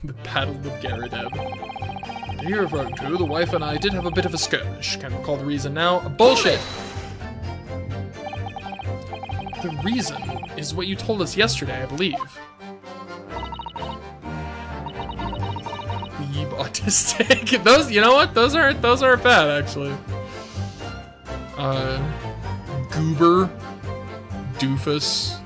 The battle with Garrideb. Are you referring to? The wife and I did have a bit of a skirmish. Can't recall the reason now. Bullshit! The reason is what you told us yesterday, I believe. Weeb autistic. Those, you know what? Those aren't bad, actually. Goober. Doofus.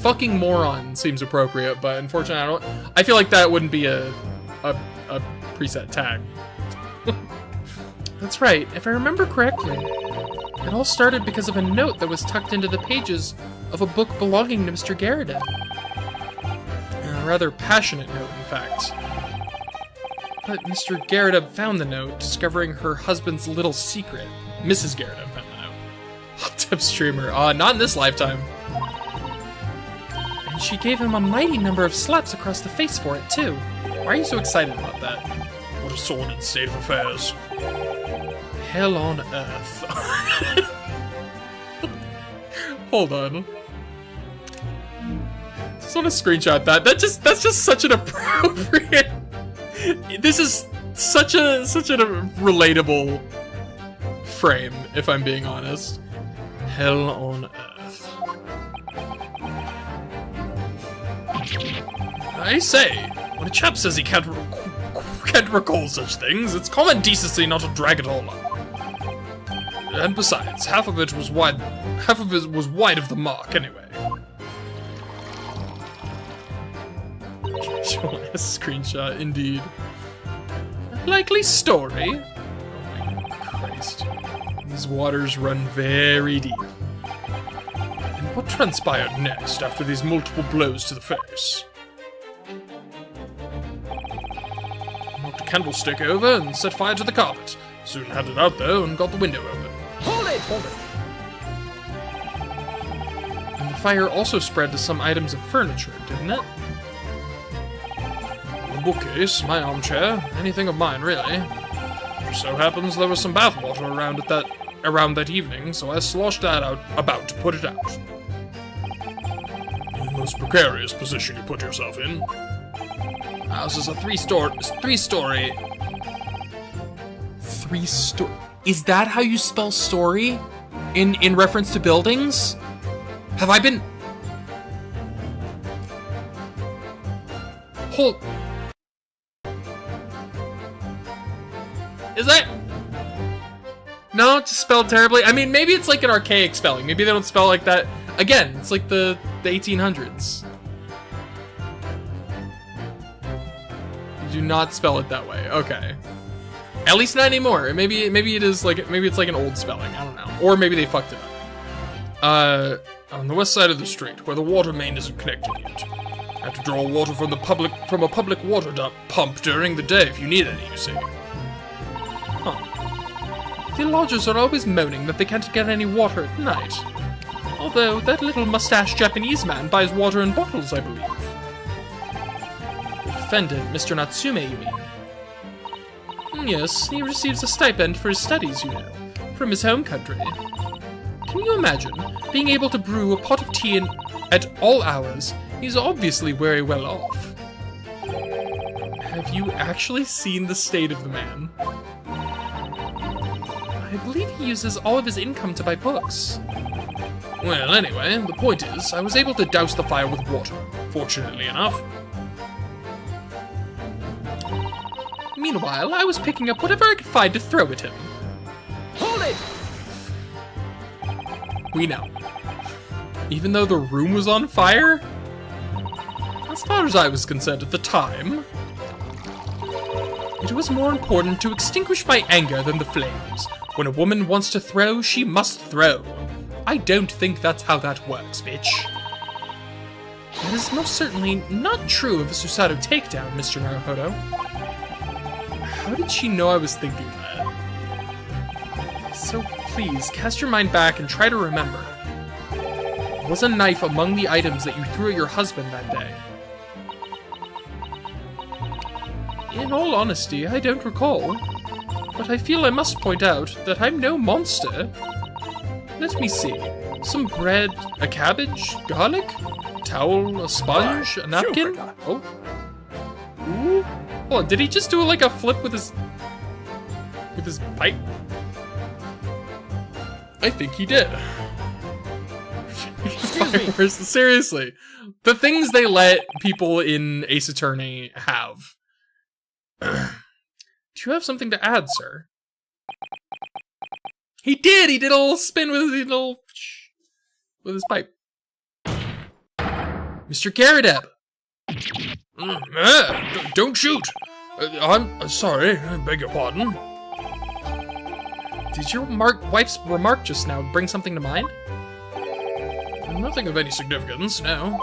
Fucking moron seems appropriate, but unfortunately I feel like that wouldn't be a preset tag. That's right, if I remember correctly. It all started because of a note that was tucked into the pages of a book belonging to Mr. Garrideb. A rather passionate note, in fact. But Mr. Garrideb found the note, discovering her husband's little secret. Mrs. Garrideb found the note. Hot tub streamer. Not in this lifetime. And she gave him a mighty number of slaps across the face for it, too. Why are you so excited about that? What a sordid state of affairs. Hell on earth. Hold on. Just want to screenshot that. That's just such an appropriate. This is such a relatable frame, if I'm being honest. Hell on earth. I say, when a chap says he can't recall such things, it's common decency not to drag it all up. And besides, half of it was wide of the mark anyway. Show a screenshot, indeed. Likely story? Oh my Christ. These waters run very deep. And what transpired next after these multiple blows to the face? Knocked a candlestick over and set fire to the carpet. Soon had it out though and got the window open. Hold it! And the fire also spread to some items of furniture, didn't it? The bookcase, my armchair, anything of mine really. Just so happens there was some bathwater around that evening, so I sloshed that out about to put it out. The most precarious position you put yourself in. House is a three-story. Is that how you spell story? In reference to buildings? Have I been... Hold... Is that... No, it's spelled terribly. I mean, maybe it's like an archaic spelling. Maybe they don't spell like that. Again, it's like the 1800s. You do not spell it that way. Okay. At least not anymore. Maybe it is like, maybe it's like an old spelling. I don't know. Or maybe they fucked it up. On the west side of the street, where the water main isn't connected yet. Have to draw water from a public water pump during the day if you need any, you see. Huh. The lodgers are always moaning that they can't get any water at night. Although that little mustached Japanese man buys water in bottles, I believe. The defendant, Mr. Natsume, you mean? Yes, he receives a stipend for his studies, you know, from his home country. Can you imagine being able to brew a pot of tea at all hours? He's obviously very well off. Have you actually seen the state of the man? I believe he uses all of his income to buy books. Well, anyway, the point is, I was able to douse the fire with water, fortunately enough. Meanwhile, I was picking up whatever I could find to throw at him. Hold it! We know. Even though the room was on fire? As far as I was concerned at the time, it was more important to extinguish my anger than the flames. When a woman wants to throw, she must throw. I don't think that's how that works, bitch. That is most certainly not true of a Susato takedown, Mr. Naruhodo. How did she know I was thinking that? So please, cast your mind back and try to remember. Was a knife among the items that you threw at your husband that day? In all honesty, I don't recall. But I feel I must point out that I'm no monster. Let me see. Some bread, a cabbage, garlic, towel, a sponge, a napkin. Oh. Ooh. Hold on, did he just do like a flip with his pipe? I think he did. Seriously, the things they let people in Ace Attorney have. Do you have something to add, sir? He did a little spin with his pipe. Mr. Garrideb. Don't shoot. I'm sorry. I beg your pardon. Did your wife's remark just now bring something to mind? Nothing of any significance, no.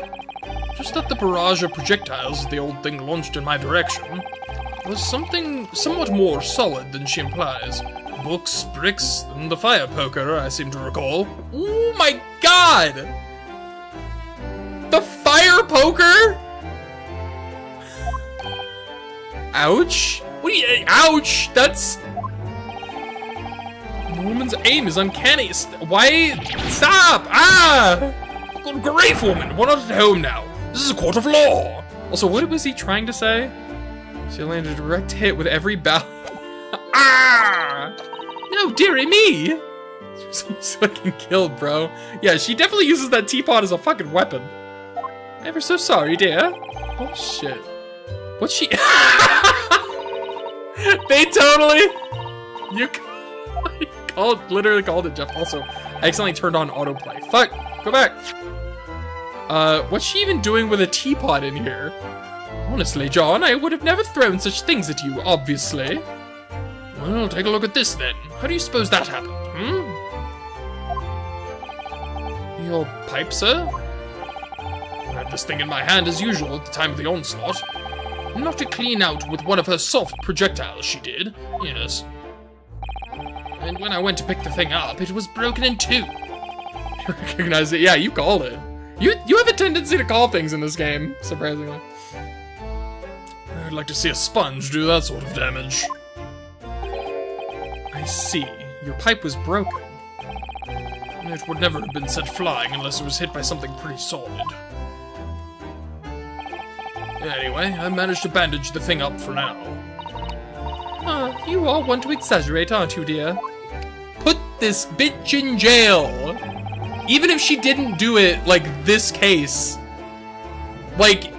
Just that the barrage of projectiles the old thing launched in my direction was something somewhat more solid than she implies. Books, bricks, and the fire poker, I seem to recall. Oh my god! The fire poker? Ouch. What do you, ouch! That's... The woman's aim is uncanny. Why? Stop! Ah! Good grief, woman! We're not at home now. This is a court of law. Also, what was he trying to say? She landed a direct hit with every bow. Ah! No, dearie me! She's fucking killed, bro. Yeah, she definitely uses that teapot as a fucking weapon. Ever so sorry, dear. Oh, shit. What's she... They totally... You literally called it, Jeff. Also, I accidentally turned on autoplay. Fuck! Go back! What's she even doing with a teapot in here? Honestly, John, I would have never thrown such things at you, obviously. Well, take a look at this, then. How do you suppose that happened, Your pipe, sir? I had this thing in my hand as usual at the time of the onslaught. Knocked it clean out with one of her soft projectiles, she did. Yes. And when I went to pick the thing up, it was broken in two. You recognize it? Yeah, you called it. You have a tendency to call things in this game, surprisingly. I'd like to see a sponge do that sort of damage. I see. Your pipe was broken. It would never have been sent flying unless it was hit by something pretty solid. Anyway, I managed to bandage the thing up for now. You all want to exaggerate, aren't you, dear? Put this bitch in jail! Even if she didn't do it, like, this case. Like,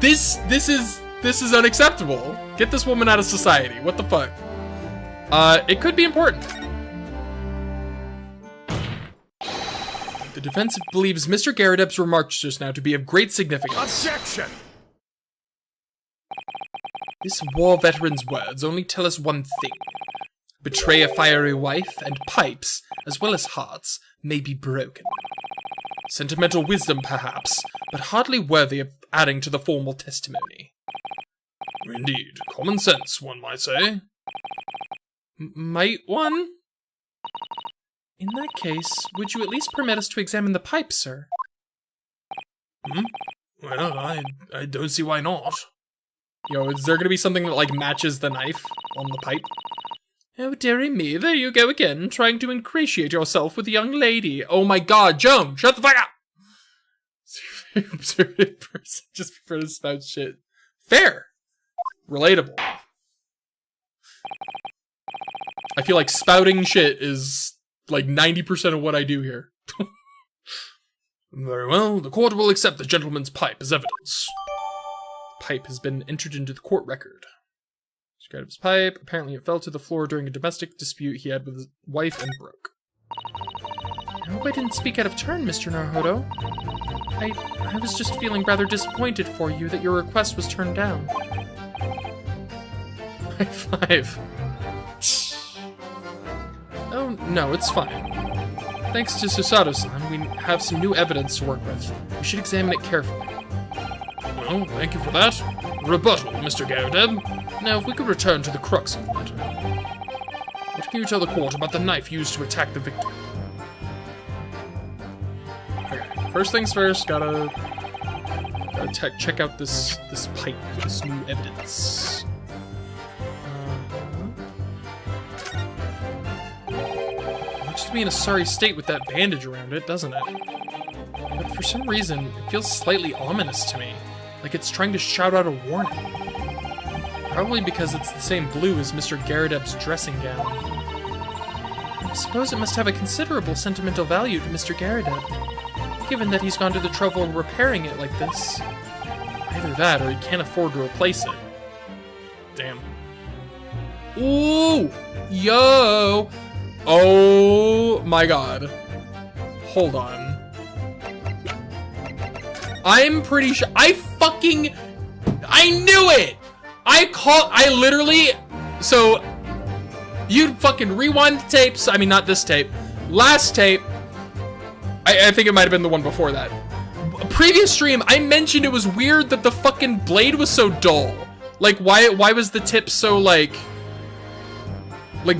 this is unacceptable. Get this woman out of society. What the fuck? It could be important. The defense believes Mr. Garrideb's remarks just now to be of great significance. Objection! This war veteran's words only tell us one thing. Betray a fiery wife, and pipes, as well as hearts, may be broken. Sentimental wisdom, perhaps, but hardly worthy of adding to the formal testimony. Indeed. Common sense, one might say. Might one? In that case, would you at least permit us to examine the pipe, sir? Well, I don't see why not. Yo, is there gonna be something that, like, matches the knife on the pipe? Oh, dearie me, there you go again, trying to ingratiate yourself with a young lady. Oh my god, Joan, shut the fuck up! Observant person, just prefer to spout shit. Fair. Relatable. I feel like spouting shit is, like, 90% of what I do here. Very well, the court will accept the gentleman's pipe as evidence. Pipe has been entered into the court record. Described his pipe. Apparently it fell to the floor during a domestic dispute he had with his wife and broke. I hope I didn't speak out of turn, Mr. Naruto. I was just feeling rather disappointed for you that your request was turned down. High five. Oh, no, it's fine. Thanks to Susato-san, we have some new evidence to work with. We should examine it carefully. Well, thank you for that. Rebuttal, Mr. Garrideb. Now, if we could return to the crux of the matter. What can you tell the court about the knife used to attack the victim? Okay, first things first, gotta check out this pipe, this new evidence. Looks to be in a sorry state with that bandage around it, doesn't it? But for some reason, it feels slightly ominous to me. Like it's trying to shout out a warning. Probably because it's the same blue as Mr. Garrideb's dressing gown. I suppose it must have a considerable sentimental value to Mr. Garrideb, given that he's gone to the trouble of repairing it like this. Either that, or he can't afford to replace it. Damn. Ooh! Yo! Oh my god. Hold on. I'm pretty sure- I knew it! I literally, so, you'd fucking rewind the tapes, I mean not this tape, last tape, I think it might have been the one before that. Previous stream, I mentioned it was weird that the fucking blade was so dull. Like, why was the tip so, like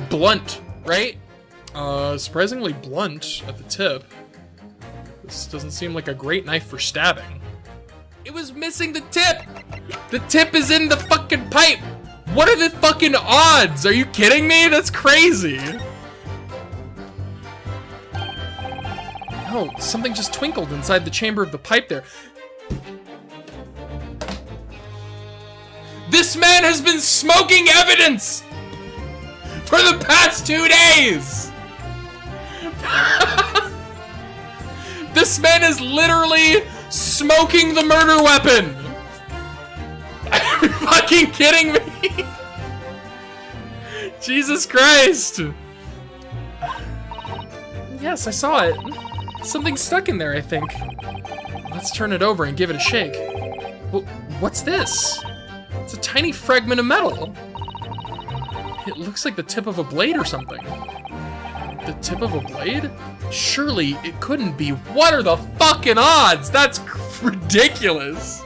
blunt, right? Surprisingly blunt at the tip. This doesn't seem like a great knife for stabbing. It was missing the tip! The tip is in the fucking pipe! What are the fucking odds? Are you kidding me? That's crazy! Oh, something just twinkled inside the chamber of the pipe there. This man has been smoking evidence! For the past 2 days! This man is literally smoking the murder weapon! Are you fucking kidding me? Jesus Christ! Yes, I saw it. Something stuck in there, I think. Let's turn it over and give it a shake. Well, what's this? It's a tiny fragment of metal. It looks like the tip of a blade or something. The tip of a blade? Surely it couldn't be. What are the fucking odds? That's ridiculous.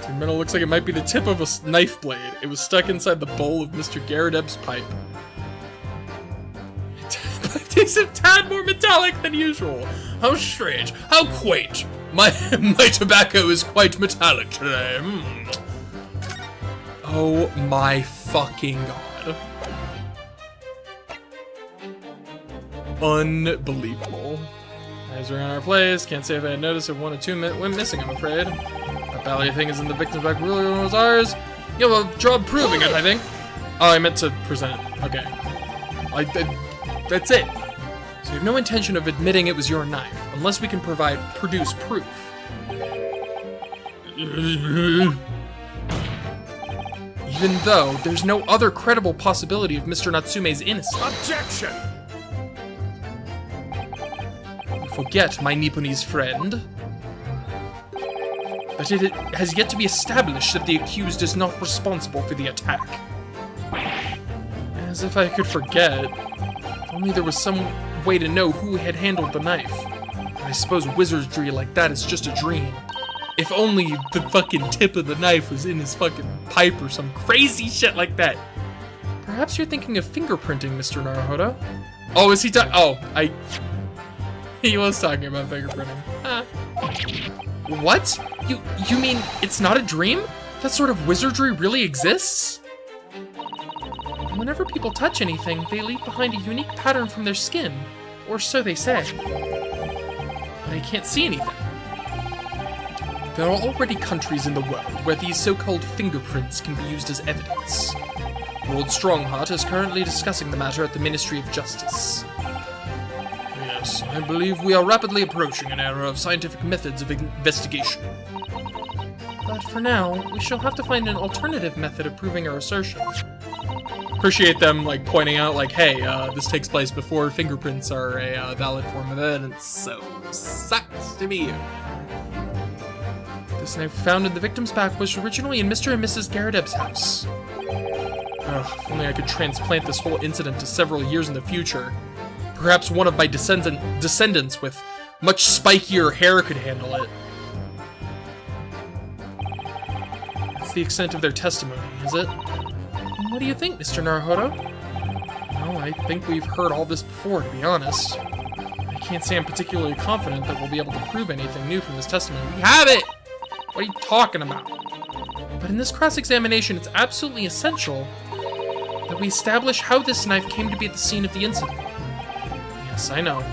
The metal looks like it might be the tip of a knife blade. It was stuck inside the bowl of Mr. Garrideb's pipe. It tastes a tad more metallic than usual. How strange. How quaint. My tobacco is quite metallic today. Oh my fucking god. Unbelievable. Eyes are in our place. Can't say if I had noticed if 1 or 2 went missing, I'm afraid. That ballet thing is in the victim's back. Really was ours. You have a job proving it, I think. Oh, I meant to present it. Okay. That's it. So you have no intention of admitting it was your knife, unless we can produce proof. Even though there's no other credible possibility of Mr. Natsume's innocence. Objection! You forget, my Nipponese friend, that it has yet to be established that the accused is not responsible for the attack. As if I could forget. If only there was some way to know who had handled the knife. But I suppose wizardry like that is just a dream. If only the fucking tip of the knife was in his fucking pipe or some crazy shit like that. Perhaps you're thinking of fingerprinting, Mr. Naruhodo? Oh, is he he was talking about fingerprinting. Huh. What? You mean it's not a dream? That sort of wizardry really exists? Whenever people touch anything, they leave behind a unique pattern from their skin, or so they say. But I can't see anything. There are already countries in the world where these so-called fingerprints can be used as evidence. Lord Strongheart is currently discussing the matter at the Ministry of Justice. Yes, I believe we are rapidly approaching an era of scientific methods of investigation. But for now, we shall have to find an alternative method of proving our assertion. Appreciate them, like, pointing out, like, hey, this takes place before fingerprints are a valid form of evidence, so sucks to be you. This knife found in the victim's back was originally in Mr. and Mrs. Garrideb's house. Ugh, if only I could transplant this whole incident to several years in the future. Perhaps one of my descendants with much spikier hair could handle it. That's the extent of their testimony, is it? What do you think, Mr. Naruhodo? Well, I think we've heard all this before, to be honest. I can't say I'm particularly confident that we'll be able to prove anything new from this testimony. We have it! What are you talking about? But in this cross-examination, it's absolutely essential that we establish how this knife came to be at the scene of the incident. Yes, I know.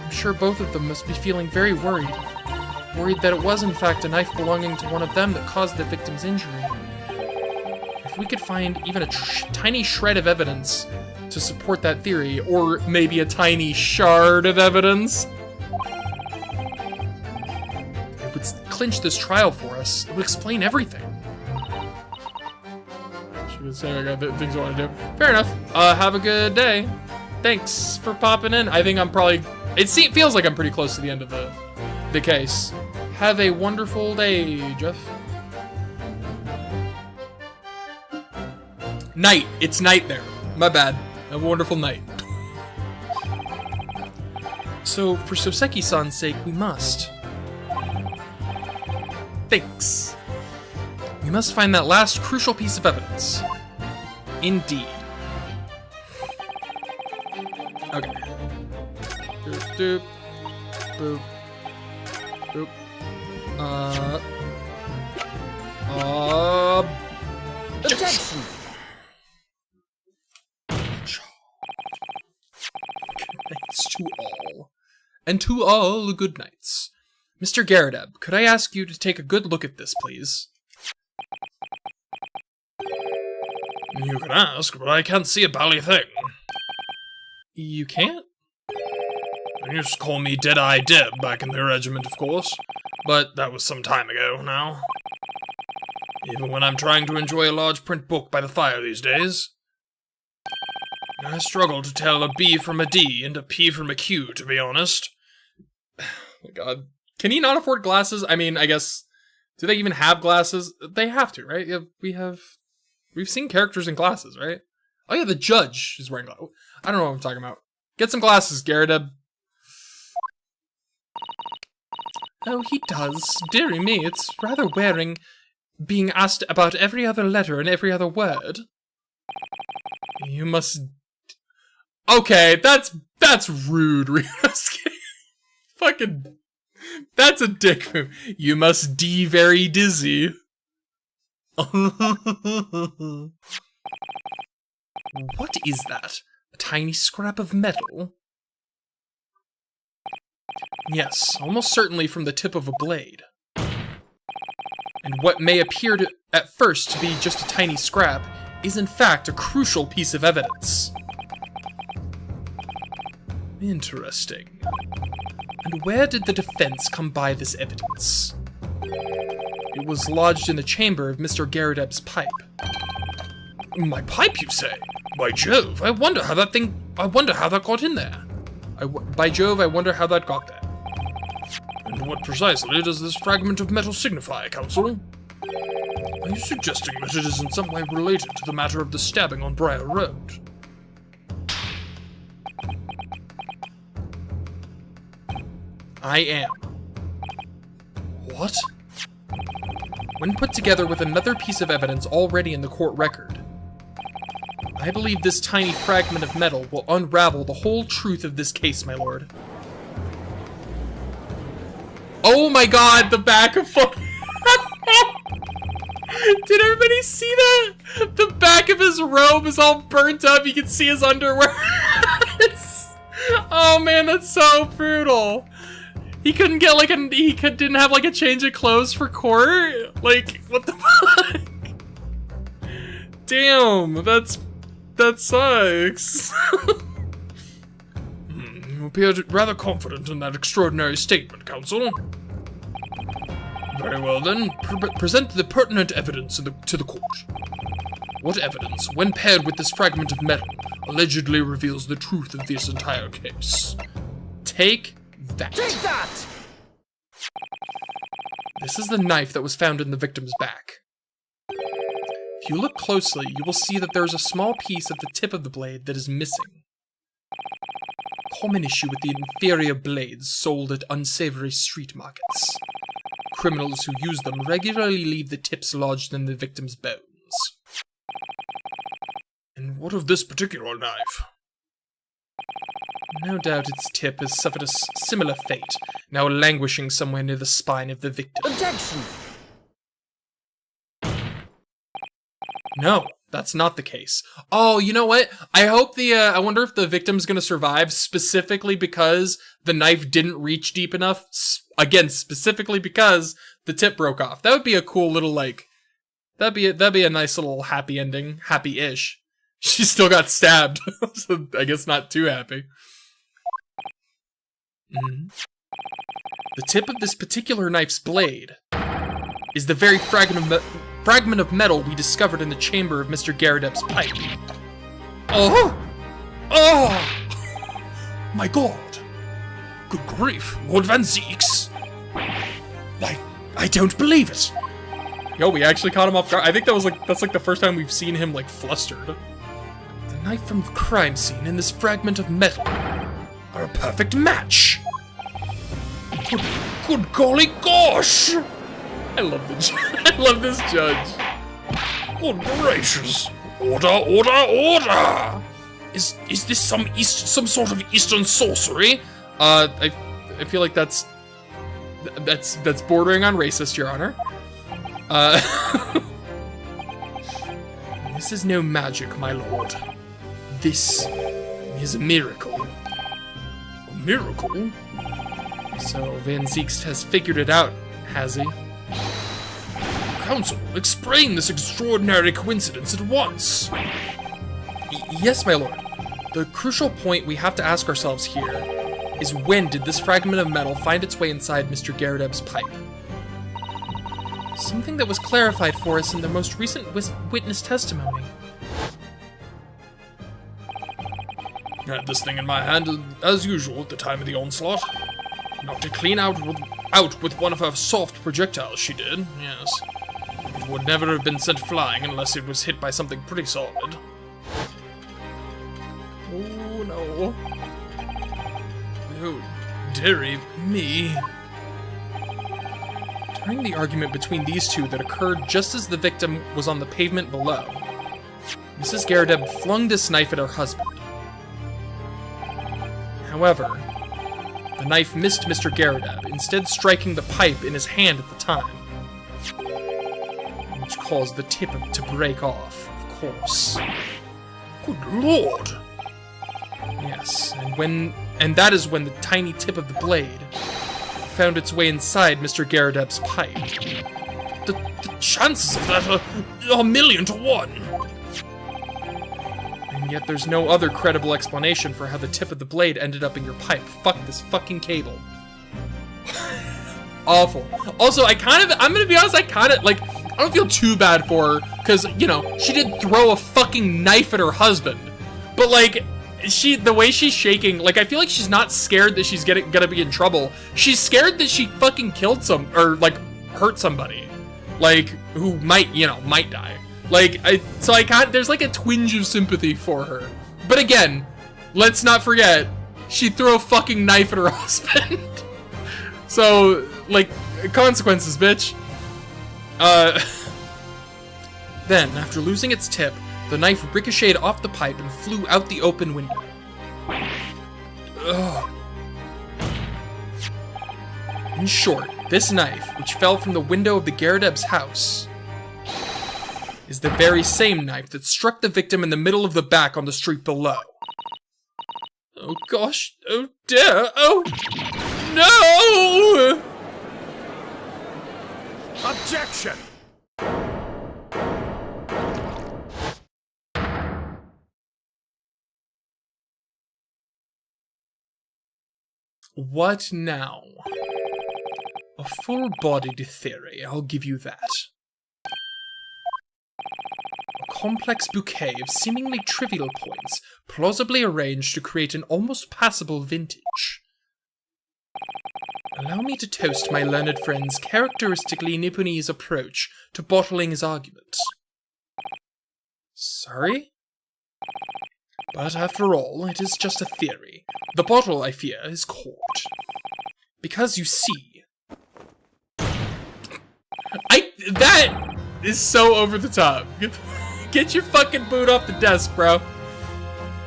I'm sure both of them must be feeling very worried. Worried that it was in fact a knife belonging to one of them that caused the victim's injury. If we could find even a tiny shred of evidence to support that theory, or maybe a tiny shard of evidence, it would clinch this trial for us. It would explain everything. She would say I got things I want to do. Fair enough. Have a good day. Thanks for popping in. I think I'm probably... It feels like I'm pretty close to the end of the case. Have a wonderful day, Jeff. Night. It's night there. My bad. Have a wonderful night. So, for Soseki-san's sake, we must. Thanks. We must find that last crucial piece of evidence. Indeed. Okay. Doop, doop. Boop. Boop. Objection! Good nights to all. And to all, good nights. Mr. Garadeb, could I ask you to take a good look at this, please? You can ask, but I can't see a bally thing. You can't? They used to call me Dead-Eye Deb back in the regiment, of course. But that was some time ago now. Even when I'm trying to enjoy a large print book by the fire these days, I struggle to tell a B from a D and a P from a Q, to be honest. Oh my god. Can he not afford glasses? I mean, I guess... Do they even have glasses? They have to, right? Yeah, we've seen characters in glasses, right? Oh yeah, the judge is wearing glasses. I don't know what I'm talking about. Get some glasses, Garadeb. Oh, he does. Dearie me, it's rather wearing being asked about every other letter and every other word. You must... Okay, that's rude, Ryunosuke. Fucking... That's a dick move. You must be very dizzy. What is that? A tiny scrap of metal? Yes, almost certainly from the tip of a blade. And what may appear to, at first to be just a tiny scrap is in fact a crucial piece of evidence. Interesting. And where did the defense come by this evidence? It was lodged in the chamber of Mr. Garadeb's pipe. My pipe, you say? By Jove, I wonder how that got in there. By Jove, I wonder how that got there. And what precisely does this fragment of metal signify, Counsel? Are you suggesting that it is in some way related to the matter of the stabbing on Briar Road? I am. What? When put together with another piece of evidence already in the court record, I believe this tiny fragment of metal will unravel the whole truth of this case, my lord. Oh my god, the back of fucking... Did everybody see that? The back of his robe is all burnt up, you can see his underwear. Oh man, that's so brutal. He couldn't get like didn't have like a change of clothes for court? Like, what the fuck? Damn, that sucks. You appeared rather confident in that extraordinary statement, Counsel. Very well then, present the pertinent evidence to the court. What evidence, when paired with this fragment of metal, allegedly reveals the truth of this entire case? Take that. Take that! This is the knife that was found in the victim's back. If you look closely, you will see that there is a small piece at the tip of the blade that is missing. Common issue with the inferior blades sold at unsavory street markets. Criminals who use them regularly leave the tips lodged in the victim's bones. And what of this particular knife? No doubt its tip has suffered a similar fate, now languishing somewhere near the spine of the victim. Objection! No, That's not the case. Oh, you know what? I hope I wonder if the victim's gonna survive specifically because the knife didn't reach deep enough. Again, specifically because the tip broke off. That would be a cool little, like, that'd be a nice little happy ending. Happy-ish. She still got stabbed. So I guess not too happy. The tip of this particular knife's blade is the very fragment of metal we discovered in the chamber of Mr. Garrideb's pipe. Oh! Oh! My god! Good grief, Lord Van Zeeks! I don't believe it! Yo, we actually caught him off guard. I think that's like the first time we've seen him, like, flustered. The knife from the crime scene and this fragment of metal are a perfect match! Good golly gosh! I love I love this judge. Good gracious! Order, order, order! Is this some sort of Eastern sorcery? I feel like that's bordering on racist, Your Honor. This is no magic, my lord. This is a miracle. A miracle? So Van Zeeks has figured it out, has he? Counsel, explain this extraordinary coincidence at once. Yes, my lord. The crucial point we have to ask ourselves here is when did this fragment of metal find its way inside Mr. Garrideb's pipe? Something that was clarified for us in the most recent witness testimony. I had this thing in my hand as usual at the time of the onslaught. Knocked it clean out with one of her soft projectiles, she did, yes. It would never have been sent flying unless it was hit by something pretty solid. Oh no. Oh, dearie me. During the argument between these two that occurred just as the victim was on the pavement below, Mrs. Garrideb flung this knife at her husband. However, the knife missed Mr. Garrideb, instead striking the pipe in his hand at the time, which caused the tip to break off, of course. Good lord! Yes, and that is when the tiny tip of the blade found its way inside Mr. Garrideb's pipe. The chances of that are 1,000,000 to 1. And yet there's no other credible explanation for how the tip of the blade ended up in your pipe. Fuck this fucking cable. Awful. Also, I'm gonna be honest, I don't feel too bad for her, because, you know, she did throw a fucking knife at her husband. But, like, the way she's shaking, like, I feel like she's not scared that she's gonna be in trouble. She's scared that she fucking killed hurt somebody. Like, who might die. Like, there's like a twinge of sympathy for her. But again, let's not forget, she threw a fucking knife at her husband. So, like, consequences, bitch. Then, after losing its tip, the knife ricocheted off the pipe and flew out the open window. Ugh. In short, this knife, which fell from the window of the Garrideb's house, is the very same knife that struck the victim in the middle of the back on the street below. Oh gosh, oh dear, oh no! Objection! What now? A full-bodied theory, I'll give you that. A complex bouquet of seemingly trivial points, plausibly arranged to create an almost passable vintage. Allow me to toast my learned friend's characteristically Nipponese approach to bottling his arguments. Sorry? But after all, it is just a theory. The bottle, I fear, is corked. Because you see... That is so over the top. Get your fucking boot off the desk, bro.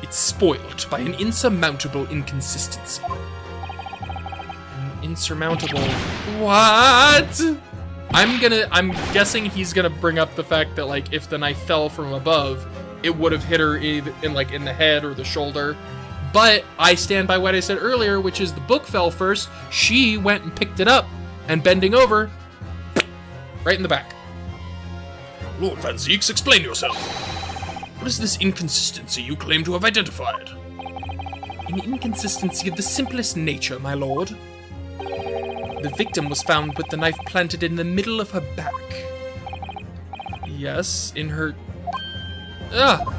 It's spoiled by an insurmountable inconsistency. An insurmountable... What? I'm guessing he's gonna bring up the fact that, like, if the knife fell from above, it would have hit her in the head or the shoulder. But I stand by what I said earlier, which is the book fell first. She went and picked it up, and bending over, right in the back. Lord Van Zieks, explain yourself. What is this inconsistency you claim to have identified? An inconsistency of the simplest nature, my lord. The victim was found with the knife planted in the middle of her back. Yes, in her... Ah!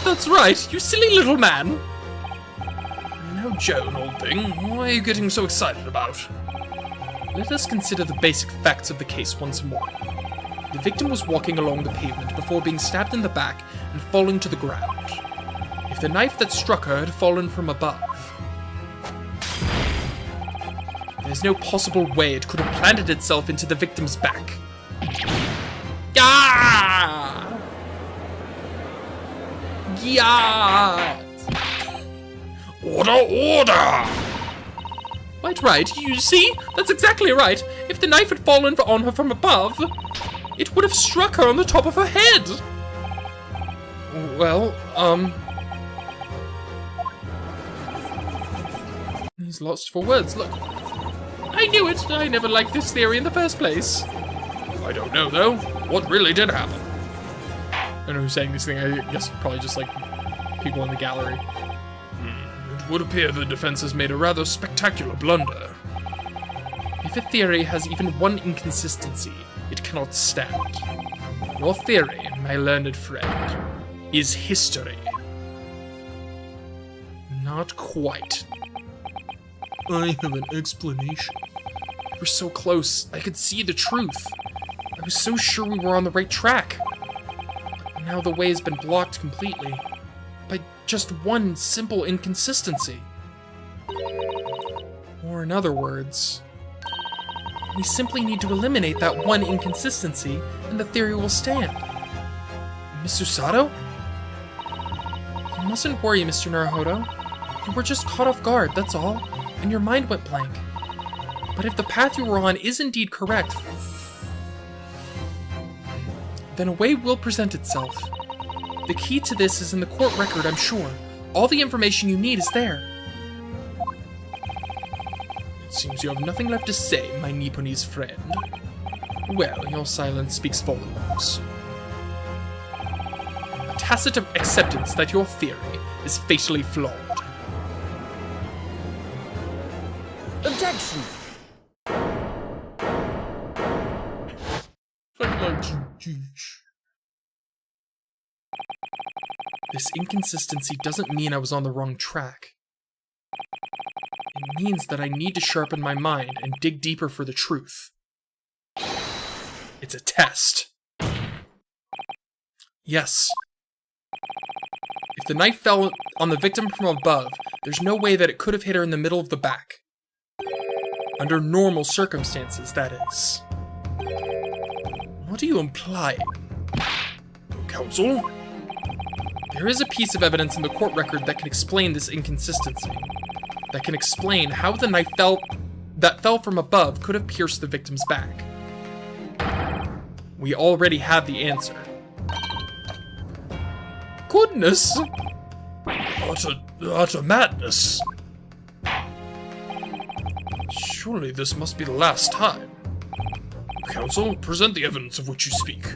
That's right, you silly little man! Now, Joan, old thing, what are you getting so excited about? Let us consider the basic facts of the case once more. The victim was walking along the pavement before being stabbed in the back and falling to the ground. If the knife that struck her had fallen from above, there's no possible way it could have planted itself into the victim's back. Ah! Yeah! Order, order! Quite right, you see? That's exactly right. If the knife had fallen on her from above, it would have struck her on the top of her head. Well, he's lost for words, look. I knew it. I never liked this theory in the first place. I don't know, though. What really did happen? I don't know who's saying this thing. I guess probably just, like, people in the gallery. It would appear the defense has made a rather spectacular blunder. If a theory has even one inconsistency, it cannot stand. Your theory, my learned friend, is history. Not quite. I have an explanation. We were so close. I could see the truth. I was so sure we were on the right track. But now the way has been blocked completely. By just one simple inconsistency. Or in other words, we simply need to eliminate that one inconsistency and the theory will stand. Miss Susato? You mustn't worry, Mr. Naruhodo. You were just caught off guard, that's all, and your mind went blank. But if the path you were on is indeed correct, then a way will present itself. The key to this is in the court record, I'm sure. All the information you need is there. It seems you have nothing left to say, my Nipponese friend. Well, your silence speaks volumes. A tacit acceptance that your theory is fatally flawed. Objection! This inconsistency doesn't mean I was on the wrong track. It means that I need to sharpen my mind and dig deeper for the truth. It's a test. Yes. If the knife fell on the victim from above, there's no way that it could have hit her in the middle of the back. Under normal circumstances, that is. What are you implying? Counsel? There is a piece of evidence in the court record that can explain this inconsistency. That can explain how the knife that fell from above could have pierced the victim's back. We already have the answer. Goodness! Utter madness. Surely this must be the last time. Counsel, present the evidence of which you speak.